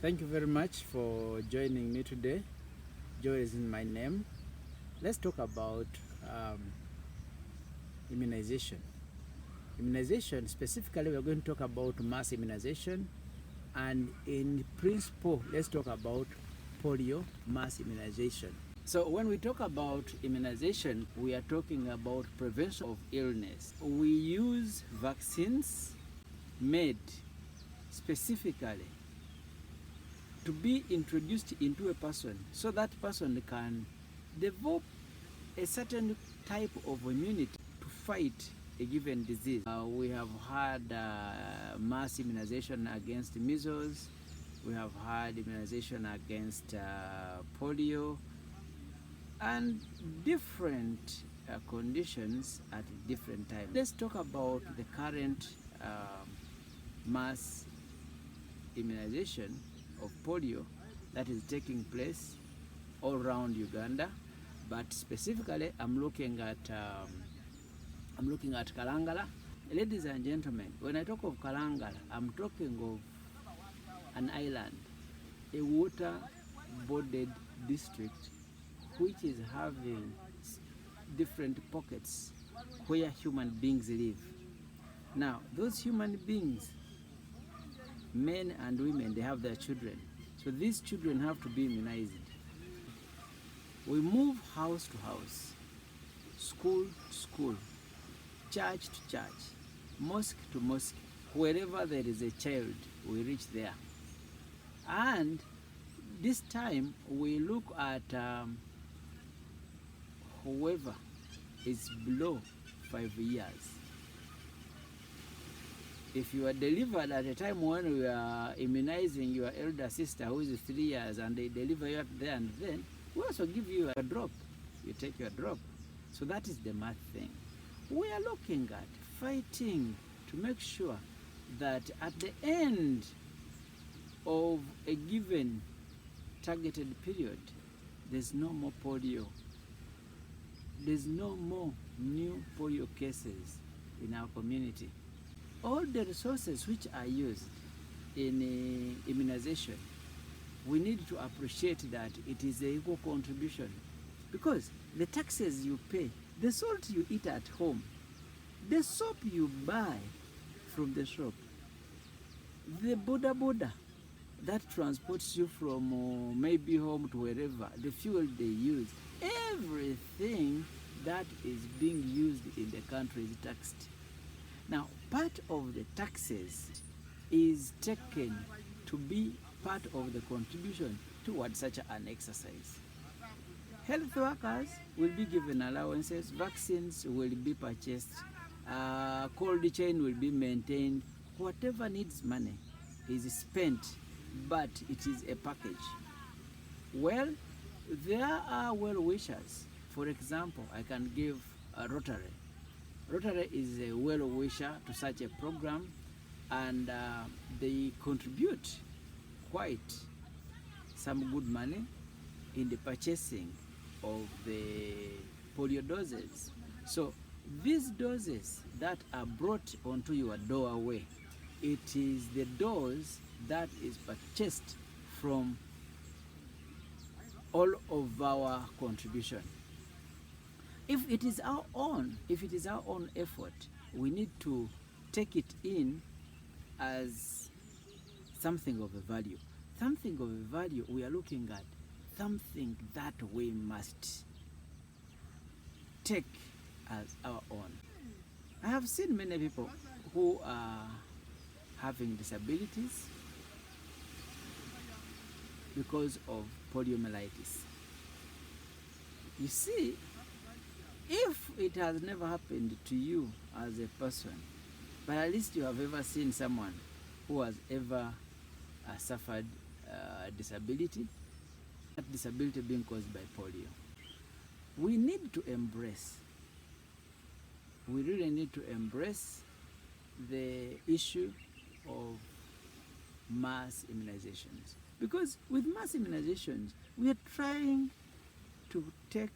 Thank you very much for joining me today. Joy is in my name. Let's talk about um, immunization. Immunization, specifically, we're going to talk about mass immunization, and in principle, let's talk about polio mass immunization. So when we talk about immunization, we are talking about prevention of illness. We use vaccines made specifically to be introduced into a person so that person can develop a certain type of immunity to fight a given disease. We have had mass immunization against measles, we have had immunization against polio, and different conditions at different times. Let's talk about the current mass immunization of polio that is taking place all around Uganda, but specifically I'm looking at Kalangala. Ladies and gentlemen, when I talk of Kalangala, I'm talking of an island, a water-bordered district which is having different pockets where human beings live. Now, those human beings, men and women, they have their children. So these children have to be immunized. We move house to house, school to school, church to church, mosque to mosque. Wherever there is a child, we reach there. And this time we look at whoever is below 5 years. If you are delivered at a time when we are immunizing your elder sister who is 3 years and they deliver you there and then, we also give you a drop. You take your drop. So that is the math thing. We are looking at fighting to make sure that at the end of a given targeted period, there's no more polio. There's no more new polio cases in our community. All the resources which are used in immunization, we need to appreciate that it is an equal contribution, because the taxes you pay, the salt you eat at home, the soap you buy from the shop, the boda that transports you from maybe home to wherever, the fuel they use, everything that is being used in the country is taxed. Now, part of the taxes is taken to be part of the contribution towards such an exercise. Health workers will be given allowances, vaccines will be purchased, cold chain will be maintained. Whatever needs money is spent, but it is a package. Well, there are well-wishers. For example, I can give a Rotary. Rotary is a well-wisher to such a program, and they contribute quite some good money in the purchasing of the polio doses. So these doses that are brought onto your doorway, it is the dose that is purchased from all of our contribution. If it is our own effort, we need to take it in as something of a value. Something of a value, we are looking at something that we must take as our own. I have seen many people who are having disabilities because of poliomyelitis. You see, if it has never happened to you as a person, but at least you have ever seen someone who has ever suffered disability, that disability being caused by polio, we need to embrace, we really need to embrace the issue of mass immunizations. Because with mass immunizations, we are trying to take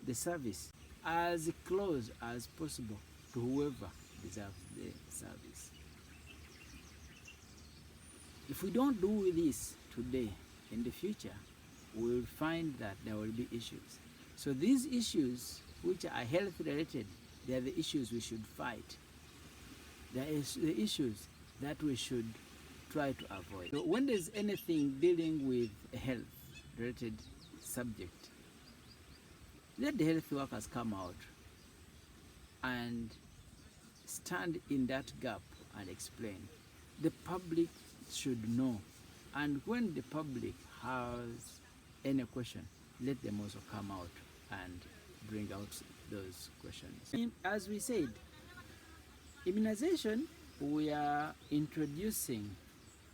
the service as close as possible to whoever deserves the service. If we don't do this today, in the future, we will find that there will be issues. So these issues, which are health related, they are the issues we should fight. There is the issues that we should try to avoid. So when there's anything dealing with a health related subject, let the health workers come out and stand in that gap and explain. The public should know, and when the public has any question, let them also come out and bring out those questions. As we said, immunization, we are introducing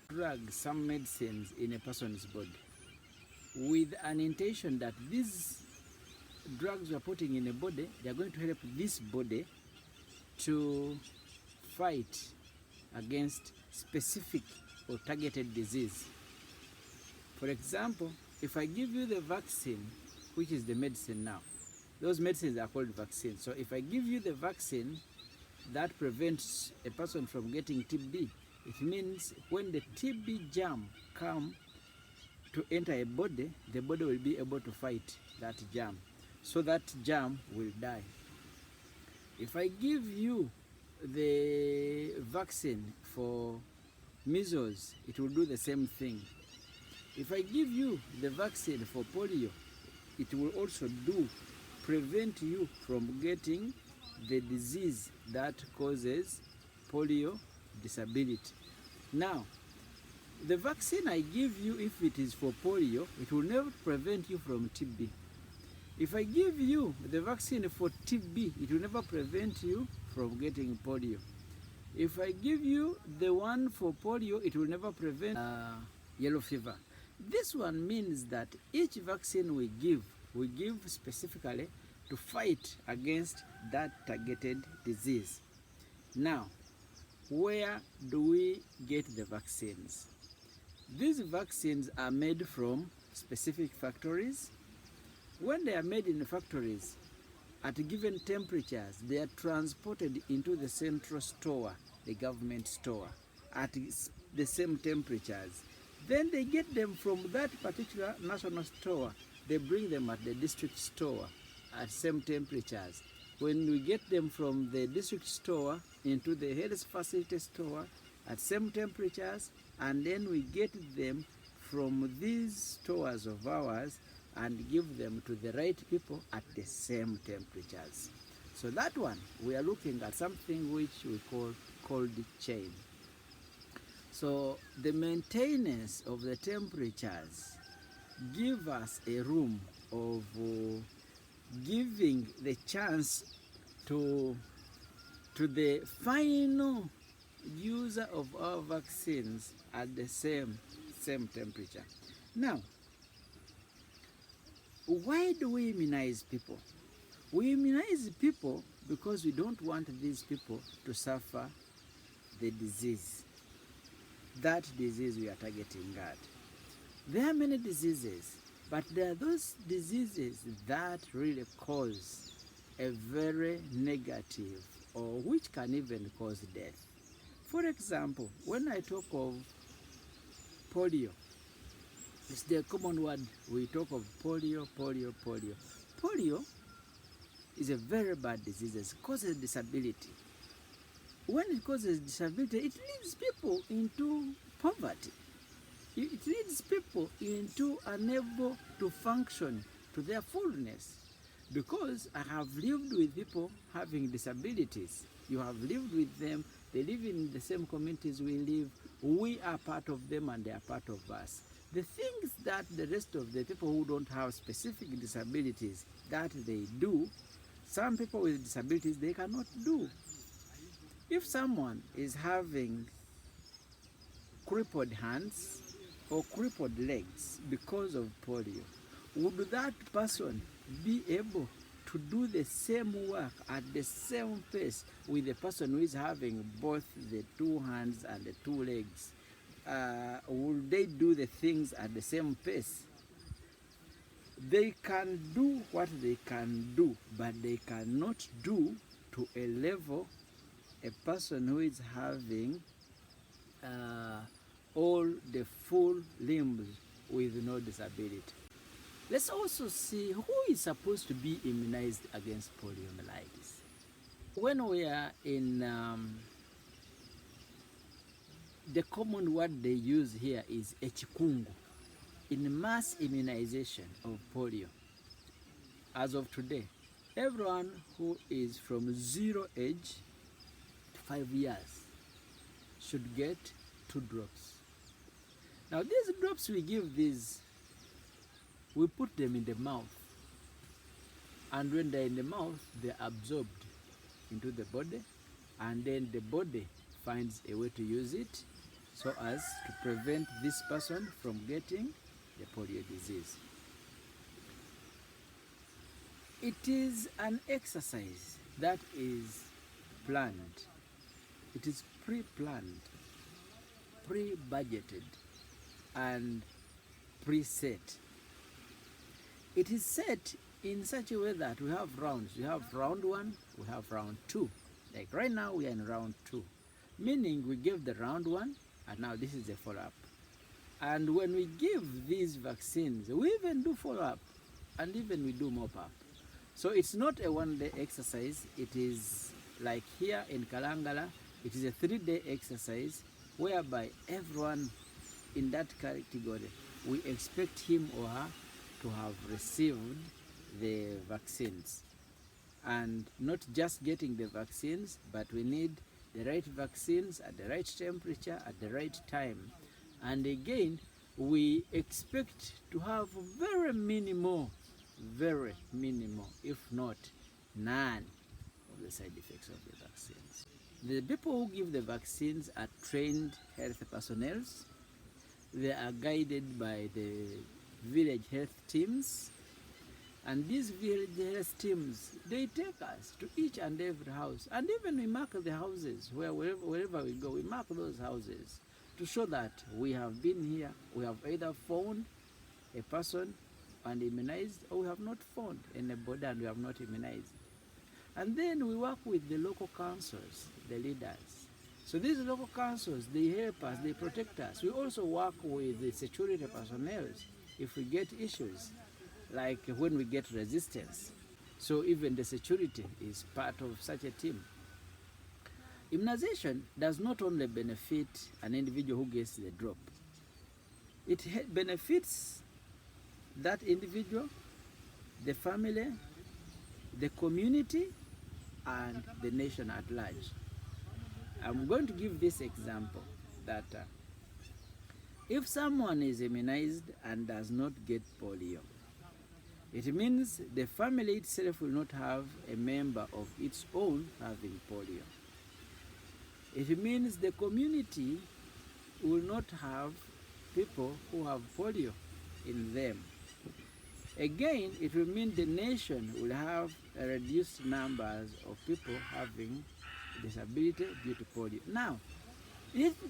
drugs, some medicines in a person's body with an intention that these drugs we are putting in a body, they are going to help this body to fight against specific or targeted disease. For example, if I give you the vaccine, which is the medicine now, those medicines are called vaccines. So if I give you the vaccine that prevents a person from getting TB, it means when the TB germ come to enter a body, the body will be able to fight that germ. So that germ will die. If I give you the vaccine for measles, it will do the same thing. If I give you the vaccine for polio, it will also prevent you from getting the disease that causes polio disability. Now, the vaccine I give you, if it is for polio, it will never prevent you from TB. If I give you the vaccine for TB, it will never prevent you from getting polio. If I give you the one for polio, it will never prevent yellow fever. This one means that each vaccine we give specifically to fight against that targeted disease. Now, where do we get the vaccines? These vaccines are made from specific factories. When they are made in the factories, at given temperatures, they are transported into the central store, the government store, at the same temperatures. Then they get them from that particular national store. They bring them at the district store at same temperatures. When we get them from the district store into the health facility store at same temperatures, and then we get them from these stores of ours and give them to the right people at the same temperatures. So that one, we are looking at something which we call cold chain. So the maintenance of the temperatures give us a room of giving the chance to the final user of our vaccines at the same temperature. Now, why do we immunize people? We immunize people because we don't want these people to suffer the disease. That disease we are targeting at. There are many diseases, but there are those diseases that really cause a very negative, or which can even cause death. For example, when I talk of polio, it's the common word. We talk of polio. Polio is a very bad disease. It causes disability. When it causes disability, it leads people into poverty. It leads people into unable to function to their fullness. Because I have lived with people having disabilities. You have lived with them. They live in the same communities we live. We are part of them and they are part of us. The things that the rest of the people who don't have specific disabilities that they do, some people with disabilities, they cannot do. If someone is having crippled hands or crippled legs because of polio, would that person be able to do the same work at the same pace with the person who is having both the two hands and the two legs? Will they do the things at the same pace? They can do what they can do, but they cannot do to a level a person who is having all the full limbs with no disability. Let's also see who is supposed to be immunized against poliomyelitis. When we are in, the common word they use here is echikungu. In mass immunization of polio, as of today, everyone who is from 0 age to 5 years should get 2 drops. Now these drops we give these, we put them in the mouth, and when they're in the mouth, they're absorbed into the body, and then the body finds a way to use it so as to prevent this person from getting the polio disease. It is an exercise that is planned. It is pre-planned, pre-budgeted, and preset. It is set in such a way that we have rounds. We have round 1, we have round 2. Like right now we are in round 2, meaning we give the round 1 and now this is a follow-up. And when we give these vaccines, we even do follow-up and even we do mop-up. So it's not a one-day exercise. It is like here in Kalangala, it is a 3-day exercise whereby everyone in that category, we expect him or her to have received the vaccines. And not just getting the vaccines, but we need the right vaccines at the right temperature at the right time. And again, we expect to have very minimal, if not none, of the side effects of the vaccines. The people who give the vaccines are trained health personnel. They are guided by the village health teams, and these village health teams, they take us to each and every house, and even we mark the houses wherever we go. We mark those houses to show that we have been here. We have either found a person and immunized, or we have not found anybody and we have not immunized. And then we work with the local councils, the leaders. So these local councils, they help us, they protect us. We also work with the security personnel if we get issues, like when we get resistance. So even the security is part of such a team. Immunization does not only benefit an individual who gets the drop. It benefits that individual, the family, the community, and the nation at large. I'm going to give this example that if someone is immunized and does not get polio, it means the family itself will not have a member of its own having polio. It means the community will not have people who have polio in them. Again, it will mean the nation will have a reduced numbers of people having disability due to polio. Now,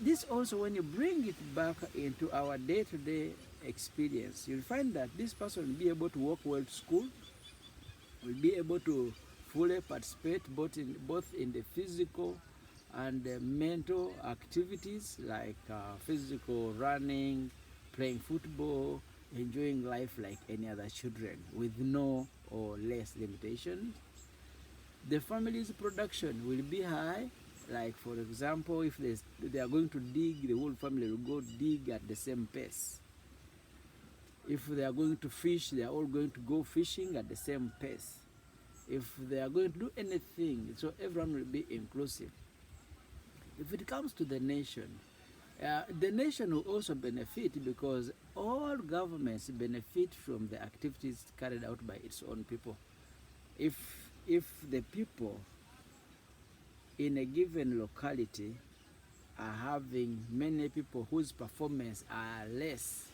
this also, when you bring it back into our day-to-day experience, you'll find that this person will be able to walk well to school, will be able to fully participate both in the physical and the mental activities like physical running, playing football, enjoying life like any other children with no or less limitations. The family's production will be high. Like for example, if they are going to dig, the whole family will go dig at the same pace. If they are going to fish, they are all going to go fishing at the same pace. If they are going to do anything, so everyone will be inclusive. If it comes to the nation will also benefit because all governments benefit from the activities carried out by its own people. If the people in a given locality are having many people whose performance are less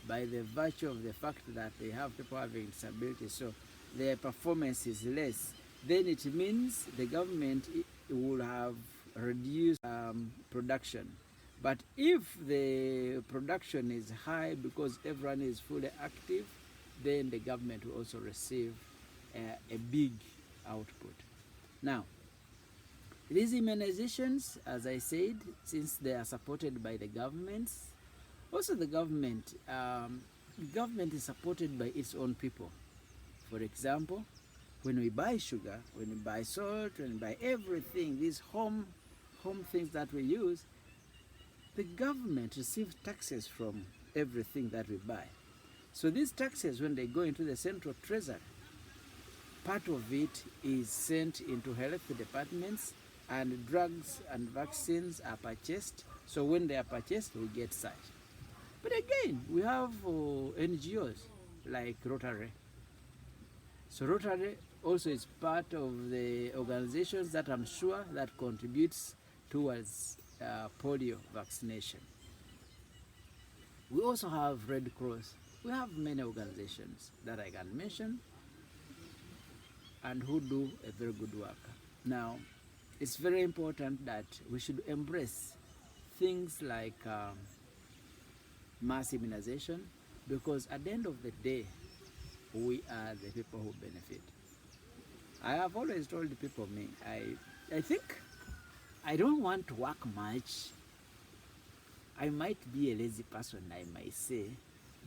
by the virtue of the fact that they have people having disabilities, so their performance is less, then it means the government will have reduced production. But if the production is high because everyone is fully active, then the government will also receive a big output. Now, these immunizations, as I said, since they are supported by the governments, Also, government is supported by its own people. For example, when we buy sugar, when we buy salt, when we buy everything, these home things that we use, the government receives taxes from everything that we buy. So these taxes, when they go into the central treasury, part of it is sent into health departments, and drugs and vaccines are purchased. So when they are purchased, we get such. But again, we have NGOs like Rotary. So Rotary also is part of the organizations that I'm sure that contributes towards polio vaccination. We also have Red Cross. We have many organizations that I can mention and who do a very good work. Now, it's very important that we should embrace things like mass immunization, because at the end of the day, we are the people who benefit. I have always told the people, I think I don't want to work much. I might be a lazy person, I might say,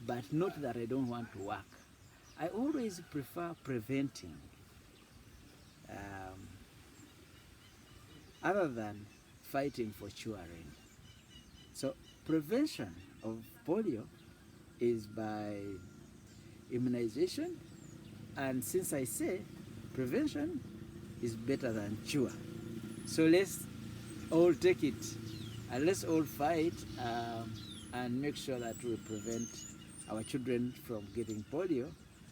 but not that I don't want to work. I always prefer preventing other than fighting for curing. So prevention of polio is by immunization, and since I say prevention is better than cure, so let's all take it and let's all fight and make sure that we prevent our children from getting polio,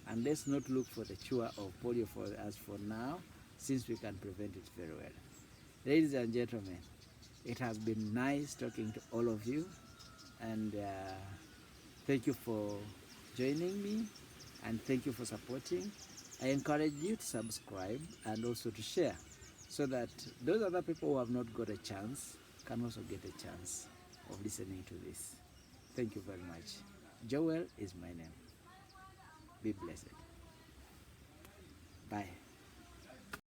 and let's not look for the cure of polio for us for now, since we can prevent it very well. Ladies and gentlemen, it has been nice talking to all of you, and thank you for joining me, and thank you for supporting. I encourage you to subscribe and also to share, so that those other people who have not got a chance can also get a chance of listening to this. Thank you very much. Joel is my name. Be blessed. Bye.